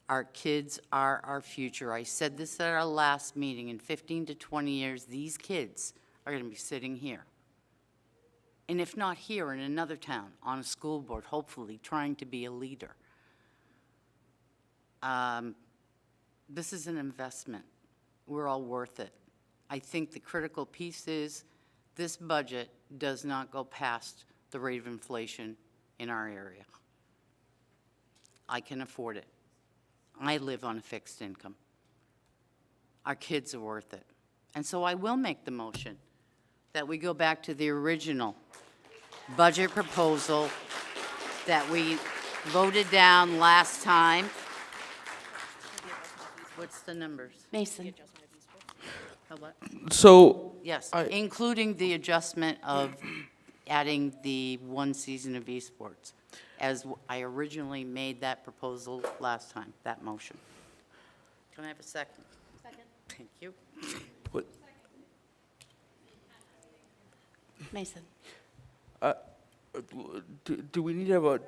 Our kids are our future. I said this at our last meeting. In 15 to 20 years, these kids are going to be sitting here. And if not here, in another town, on a school board, hopefully, trying to be a leader. This is an investment. We're all worth it. I think the critical piece is this budget does not go past the rate of inflation in our area. I can afford it. I live on a fixed income. Our kids are worth it. And so I will make the motion that we go back to the original budget proposal that we voted down last time. What's the numbers? Mason. What? So, Yes, including the adjustment of adding the 1 season of esports, as I originally made that proposal last time, that motion. Can I have a second? Second. Thank you. what, Mason. Do we need to have a,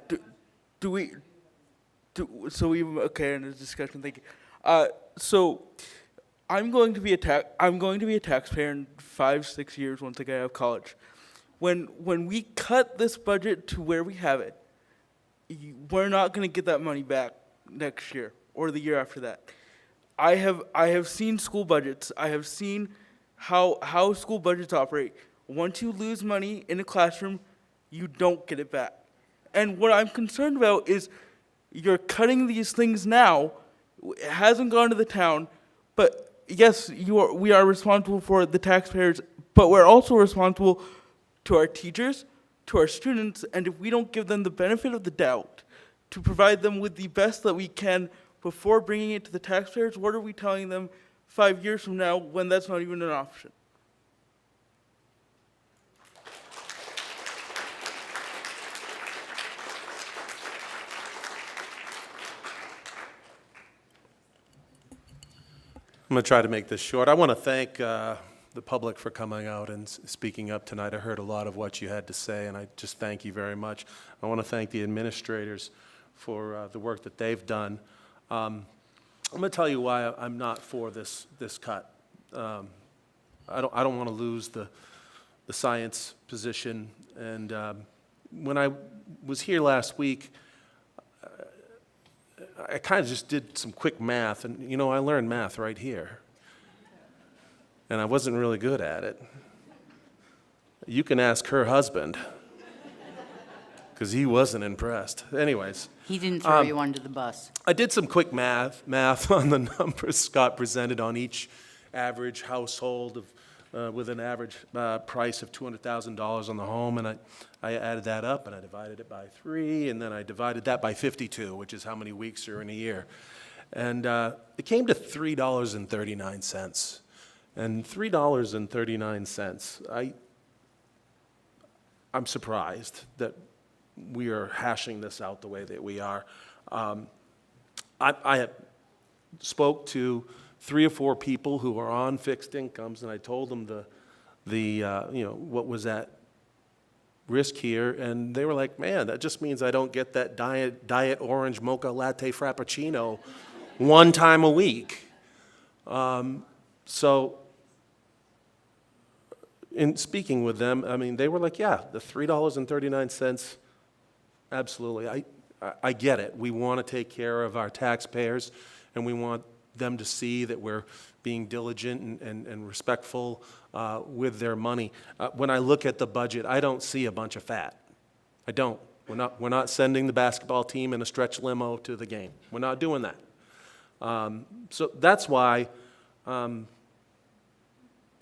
so we, okay, in this discussion, thank you. So I'm going to be a taxpayer in 5-6 years once I get out of college. When we cut this budget to where we have it, we're not going to get that money back next year or the year after that. I have seen school budgets. I have seen how school budgets operate. Once you lose money in a classroom, you don't get it back. And what I'm concerned about is you're cutting these things now. It hasn't gone to the town, but yes, we are responsible for the taxpayers, but we're also responsible to our teachers, to our students, and if we don't give them the benefit of the doubt to provide them with the best that we can before bringing it to the taxpayers, what are we telling them 5 years from now when that's not even an option? I'm going to try to make this short. I want to thank the public for coming out and speaking up tonight. I heard a lot of what you had to say, and I just thank you very much. I want to thank the administrators for the work that they've done. I'm going to tell you why I'm not for this cut. I don't want to lose the science position. And when I was here last week, I kind of just did some quick math, and you know, I learned math right here. And I wasn't really good at it. You can ask her husband, because he wasn't impressed. Anyways. He didn't throw you under the bus. I did some quick math on the numbers Scott presented on each average household with an average price of $200,000 on the home, and I added that up, and I divided it by 3, and then I divided that by 52, which is how many weeks are in a year. And it came to $3.39. And $3.39, I'm surprised that we are hashing this out the way that we are. I spoke to 3 or 4 people who are on fixed incomes, and I told them what was at risk here, and they were like, man, that just means I don't get that diet orange mocha latte frappuccino 1 time a week. So in speaking with them, I mean, they were like, yeah, the $3.39, absolutely. I get it. We want to take care of our taxpayers, and we want them to see that we're being diligent and respectful with their money. When I look at the budget, I don't see a bunch of fat. I don't. We're not sending the basketball team in a stretch limo to the game. We're not doing that. So that's why I'm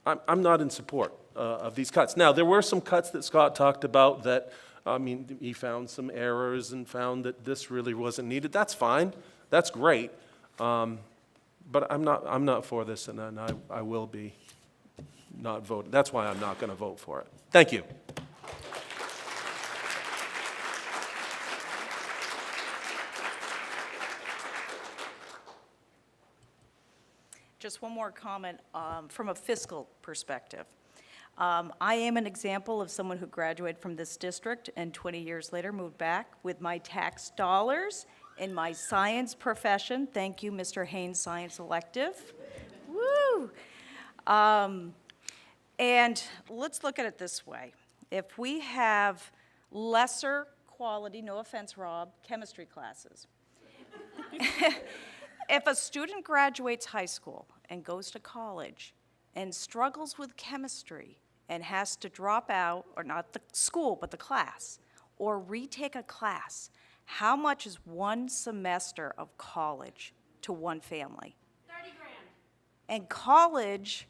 not in support of these cuts. Now, there were some cuts that Scott talked about that, I mean, he found some errors and found that this really wasn't needed. That's fine. That's great. But I'm not for this, and I will be not voting. That's why I'm not going to vote for it. Thank you. Just one more comment from a fiscal perspective. I am an example of someone who graduated from this district and 20 years later moved back with my tax dollars in my science profession. Thank you, Mr. Haynes Science Elective. Woo! And let's look at it this way. If we have lesser quality, no offense, Rob, chemistry classes, if a student graduates high school and goes to college and struggles with chemistry and has to drop out, or not the school, but the class, or retake a class, how much is 1 semester of college to one family? 30 grand. And college,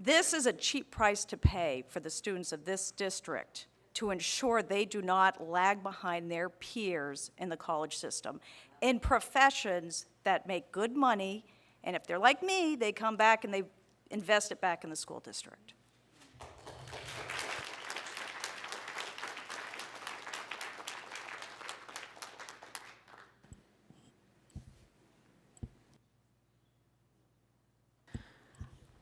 this is a cheap price to pay for the students of this district to ensure they do not lag behind their peers in the college system in professions that make good money, and if they're like me, they come back and they invest it back in the school district.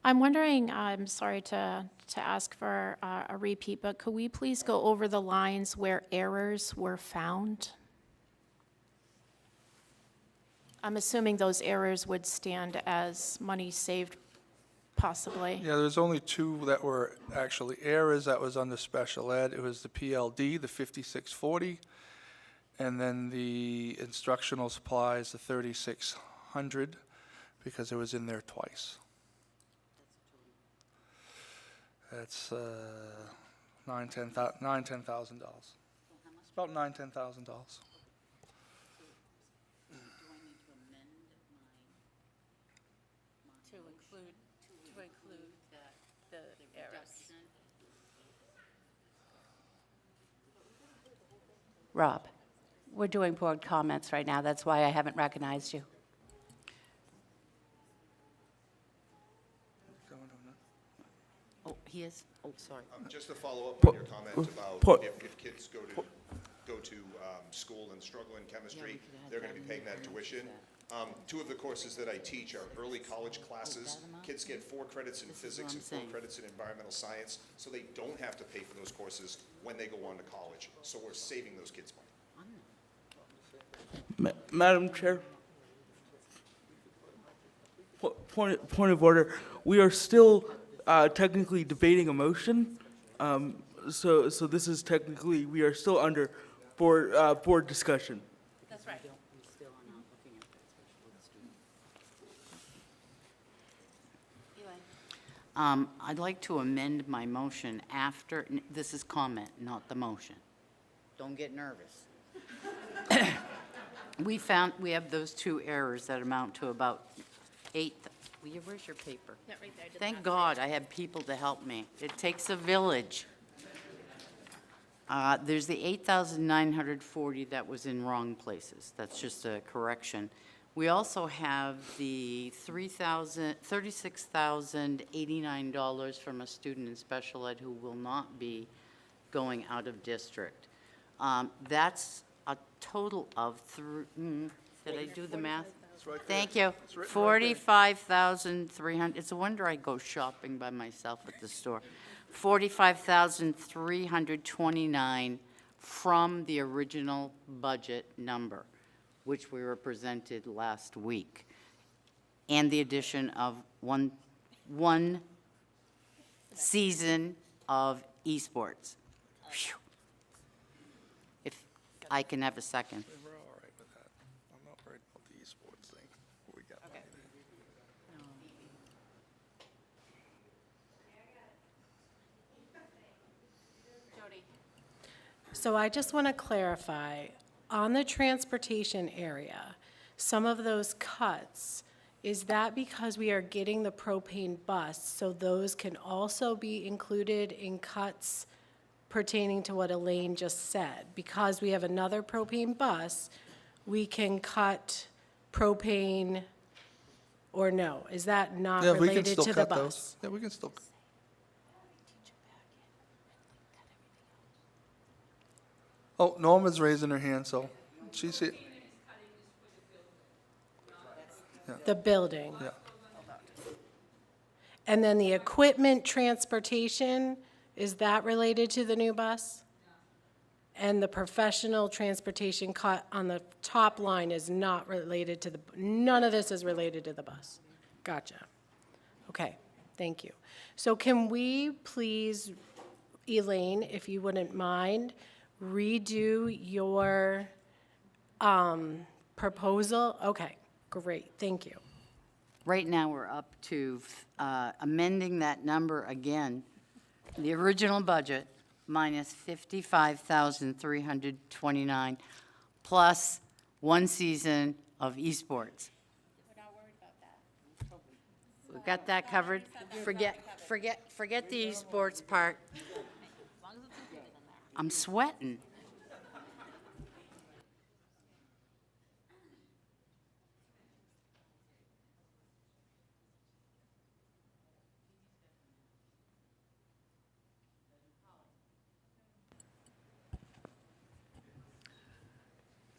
I'm wondering, I'm sorry to to ask for a repeat, but could we please go over the lines where errors were found? I'm assuming those errors would stand as money saved, possibly. Yeah, there's only two that were actually errors. That was under special ed. It was the PLD, the 5640, and then the instructional supplies, the 3600, because it was in there twice. That's $9,000, $10,000. It's about $9,000. To include the errors. Rob, we're doing board comments right now. That's why I haven't recognized you. Oh, he is, oh, sorry. Just to follow up on your comment about if kids go to school and struggle in chemistry, they're going to be paying that tuition. Two of the courses that I teach are early college classes. Kids get 4 credits in physics and 4 credits in environmental science, so they don't have to pay for those courses when they go on to college. So we're saving those kids money. Madam Chair, point of order. We are still technically debating a motion. So this is technically, we are still under board discussion. That's right. I'd like to amend my motion after, this is comment, not the motion. Don't get nervous. We have those 2 errors that amount to about 8, where's your paper? Right there. Thank God I have people to help me. It takes a village. There's the 8,940 that was in wrong places. That's just a correction. We also have the $36,089 from a student in special ed who will not be going out of district. That's a total of, did I do the math? Thank you. 45,300, it's a wonder I go shopping by myself at the store. 45,329 from the original budget number, which we were presented last week, and the addition of one season of esports. Phew. If I can have a second. We're all right with that. I'm not worried about the esports thing. We got money there. So I just want to clarify, on the transportation area, some of those cuts, is that because we are getting the propane bus, so those can also be included in cuts pertaining to what Elaine just said? Because we have another propane bus, we can cut propane, or no? Is that not Yeah, we can related still to the cut bus? those. Yeah, we can still. Oh, Norma's raising her hand, so she's here. The building? Yeah. And then the equipment transportation, is that related to the new bus? And the professional transportation cut on the top line is not related to none of this is related to the bus? Gotcha. Okay, thank you. So can we please, Elaine, if you wouldn't mind, redo your proposal? Okay, great, thank you. Right now, we're up to amending that number again. The original budget minus 55,329 plus 1 season of esports. We're not worried about that. We got that covered? Forget the esports part. I'm sweating.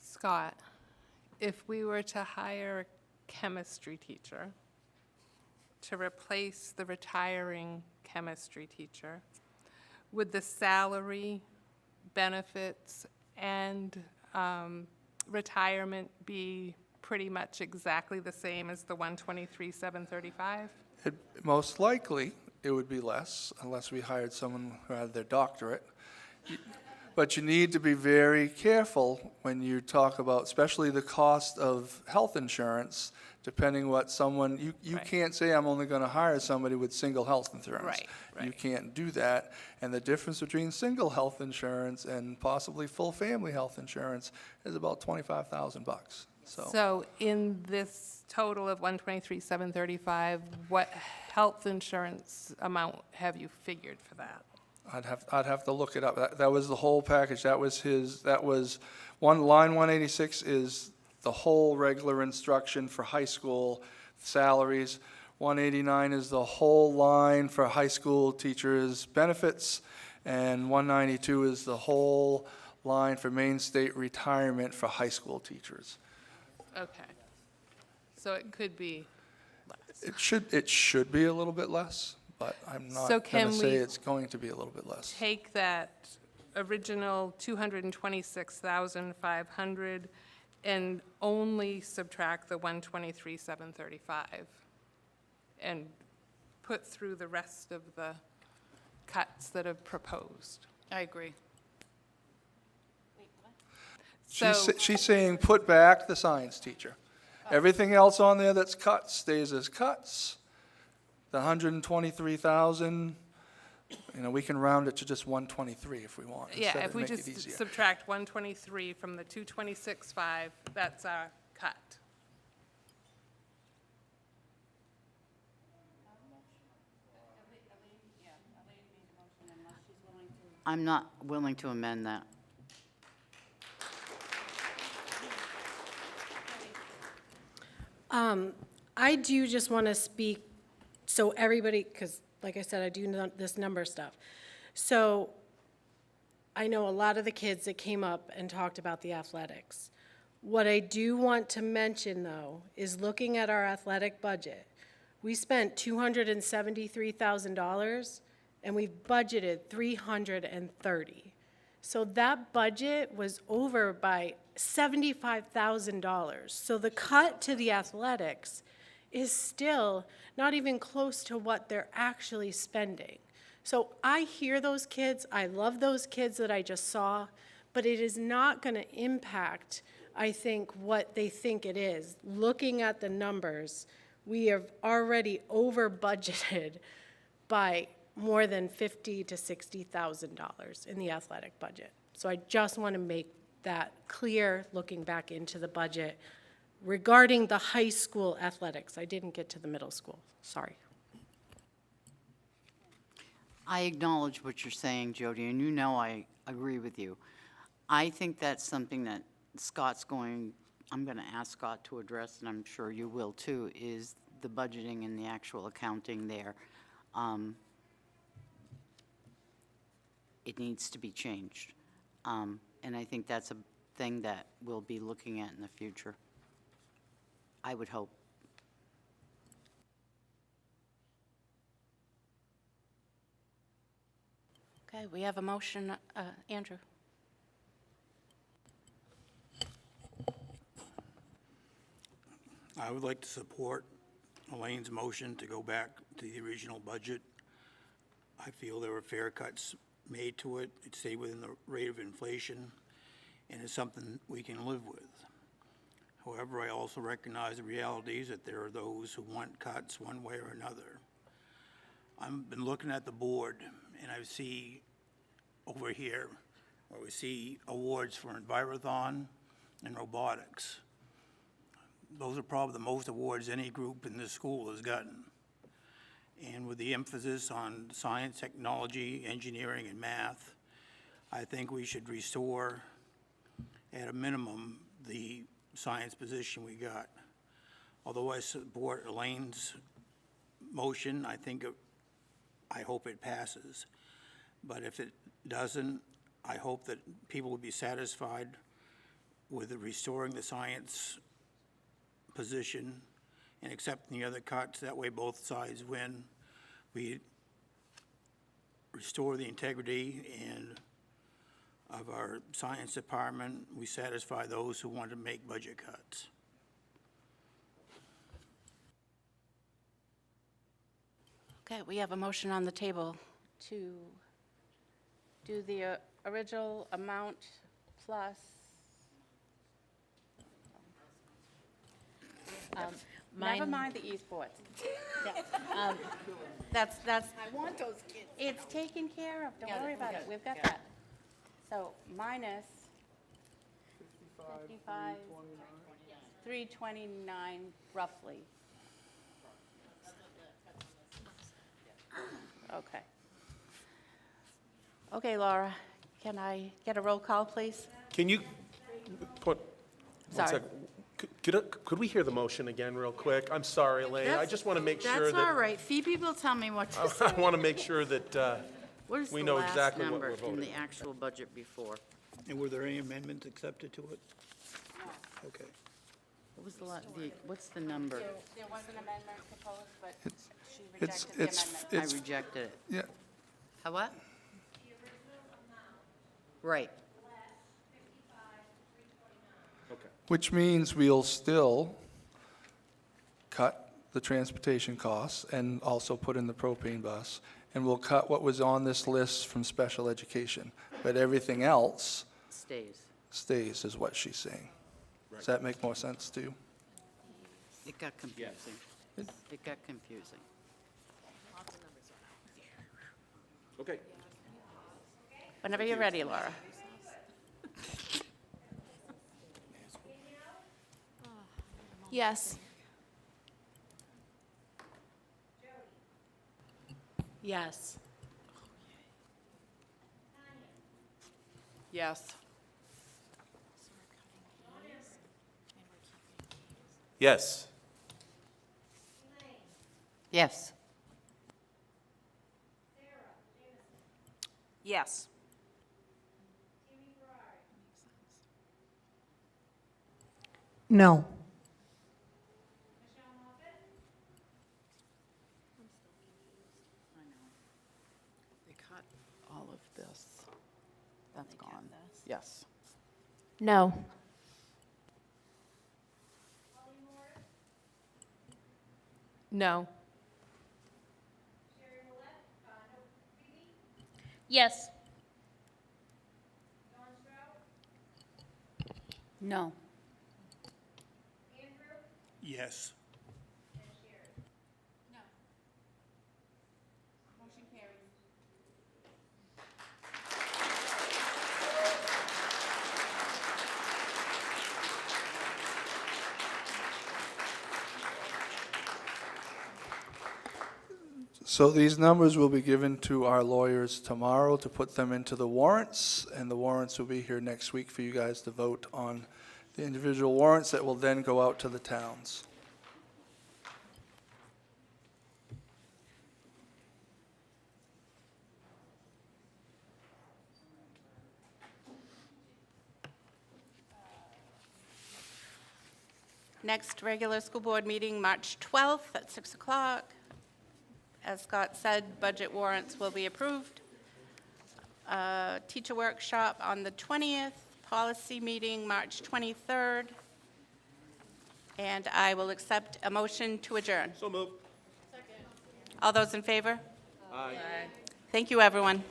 Scott, if we were to hire a chemistry teacher, to replace the retiring chemistry teacher, would the salary, benefits, and retirement be pretty much exactly the same as the 123,735? Most likely, it would be less, unless we hired someone who had their doctorate. But you need to be very careful when you talk about, especially the cost of health insurance, depending what someone, you Right. can't say, I'm only going to hire somebody with single health insurance. Right, You right. can't do that. And the difference between single health insurance and possibly full family health insurance is about $25,000. So in this total of 123,735, what health insurance amount have you figured for that? I'd have to look it up. That was the whole package. That was line 186 is the whole regular instruction for high school salaries. 189 is the whole line for high school teachers' benefits, and 192 is the whole line for Maine State retirement for high school teachers. Okay. So it could be less. It should be a little bit less, but I'm not So going can to say we it's going to be a little bit less. Take that original 226,500 and only subtract the 123,735 and put through the rest of the cuts that are proposed. I agree. So, She's saying put back the science teacher. Everything else on there that's cut stays as cuts. The 123,000, we can round it to just 123 if we want. yeah, instead if of we make it just easier. subtract 123 from the 226,500, that's our cut. I'm not willing to amend that. I do just want to speak, so everybody, because like I said, I do this number stuff. So I know a lot of the kids that came up and talked about the athletics. What I do want to mention, though, is looking at our athletic budget. We spent $273,000, and we've budgeted $330,000. So that budget was over by $75,000. So the cut to the athletics is still not even close to what they're actually spending. So I hear those kids, I love those kids that I just saw, but it is not going to impact, I think, what they think it is. Looking at the numbers, we have already over budgeted by more than $50,000 to $60,000 in the athletic budget. So I just want to make that clear, looking back into the budget regarding the high school athletics. I didn't get to the middle school, sorry. I acknowledge what you're saying, Jody, and I agree with you. I think that's something that I'm going to ask Scott to address, and I'm sure you will too, is the budgeting and the actual accounting there. It needs to be changed. And I think that's a thing that we'll be looking at in the future. I would hope. Okay, we have a motion. Andrew? I would like to support Elaine's motion to go back to the original budget. I feel there were fair cuts made to it. It stayed within the rate of inflation, and it's something we can live with. However, I also recognize the realities that there are those who want cuts one way or another. I've been looking at the board, and I see over here where we see awards for Envirothon and robotics. Those are probably the most awards any group in this school has gotten. And with the emphasis on science, technology, engineering, and math, I think we should restore, at a minimum, the science position we got. Although I support Elaine's motion, I hope it passes. But if it doesn't, I hope that people will be satisfied with restoring the science position and accepting the other cuts. That way both sides win. We restore the integrity of our science department. We satisfy those who want to make budget cuts. Okay, we have a motion on the table to do the original amount plus. Never mind the esports. That's. I want those kids. It's taken care of, don't worry about it, we've got that. So minus 55, 329 roughly. Okay. Okay, Laura, can I get a roll call, please? Can you, one Sorry. second. Could we hear the motion again real quick? I'm sorry, Elaine. I just want to make sure That's all that, right. Phoebe will tell me what to say. I want to make sure that What is we the know last exactly what number we're in voting. the actual budget before? And were there any amendments accepted to it? Okay. What was what's the number? There was an amendment proposed, but she It's, rejected the it's, amendment. I it's, rejected it. yeah, How what? Right. which means we'll still cut the transportation costs and also put in the propane bus, and we'll cut what was on this list from special education. But everything else stays, is what she's saying. Does that make more sense to you? It got confusing. It got confusing. Okay. Whenever you're ready, Laura. Yes. Yes. Yes. Yes. Yes. Yes. No. They cut all of this. That's gone. Yes. No. No. Yes. No. Yes. Motion carries. So these numbers will be given to our lawyers tomorrow to put them into the warrants, and the warrants will be here next week for you guys to vote on the individual warrants that will then go out to the towns. Next regular school board meeting, March 12th at 6 o'clock. As Scott said, budget warrants will be approved. Teacher workshop on the 20th, policy meeting March 23rd. And I will accept a motion to adjourn. So moved. All those in favor? Aye. Thank you, everyone.